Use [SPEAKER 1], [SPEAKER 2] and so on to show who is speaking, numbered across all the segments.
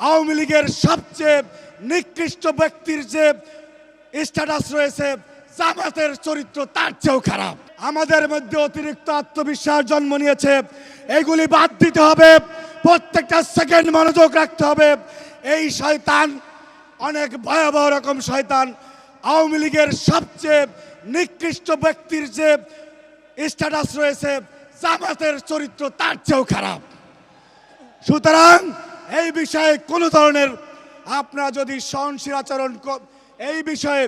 [SPEAKER 1] আওয়ামী লীগের সবচেয়ে নিকৃষ্ট ব্যক্তির যে স্ট্যাটাস রয়েছে, জামাতের চরিত্র তার চেয়েও খারাপ। আমাদের মধ্যে অতিরিক্ত আত্মবিশ্বাস জন্ম নিয়েছে, এগুলি বাদ দিতে হবে। প্রত্যেকটা সেকেন্ড মনোযোগ রাখতে হবে। এই শয়তান অনেক ভয়াবহ রকম শয়তান। আওয়ামী লীগের সবচেয়ে নিকৃষ্ট ব্যক্তির যে স্ট্যাটাস রয়েছে, জামাতের চরিত্র তার চেয়েও খারাপ। সুতরাং এই বিষয়ে কোনো ধরনের আপনারা যদি সহনশীল আচরণ, এই বিষয়ে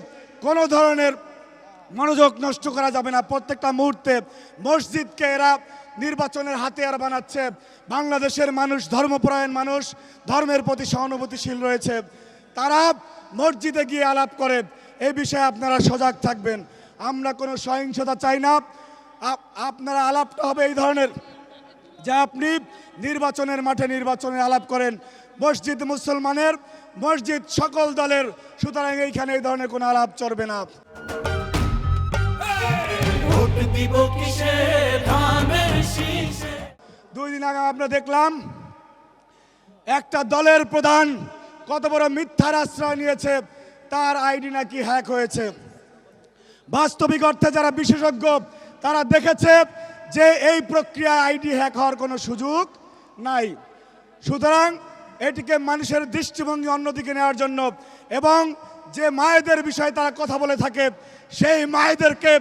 [SPEAKER 1] কোনো ধরনের মনোযোগ নষ্ট করা যাবে না। প্রত্যেকটা মুহূর্তে মসজিদকে এরা নির্বাচনের হাতিয়ার বানাচ্ছে। বাংলাদেশের মানুষ ধর্মপরায়ণ মানুষ, ধর্মের প্রতি সহানুভূতিশীল রয়েছে, তারা মসজিদে গিয়ে আলাপ করে। এই বিষয়ে আপনারা সজাগ থাকবেন। আমরা কোনো সহিংসতা চাই না। আপনারা আলাপটা হবে এই ধরনের যে আপনি নির্বাচনের মাঠে নির্বাচনের আলাপ করেন। মসজিদ মুসলমানের, মসজিদ সকল দলের, সুতরাং এইখানে এই ধরনের কোনো আলাপ চলবে না। দুই দিন আগে আমরা দেখলাম একটা দলের প্রধান কত বড় মিথ্যার আশ্রয় নিয়েছে, তার আইডি নাকি হ্যাক হয়েছে। বাস্তবিক অর্থে যারা বিশেষজ্ঞ তারা দেখেছে যে এই প্রক্রিয়ায় আইডি হ্যাক হওয়ার কোনো সুযোগ নাই। সুতরাং এটিকে মানুষের দৃষ্টিভঙ্গি অন্যদিকে নেওয়ার জন্য, এবং যে মায়েদের বিষয়ে তারা কথা বলে থাকে, সেই মায়েদেরকে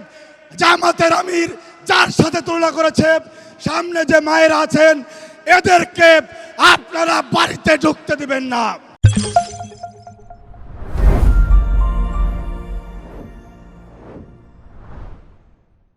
[SPEAKER 1] জামাতের আমির যার সাথে তুলনা করেছে, সামনে যে মায়েরা আছেন এদেরকে আপনারা বাড়িতে ঢুকতে দিবেন না।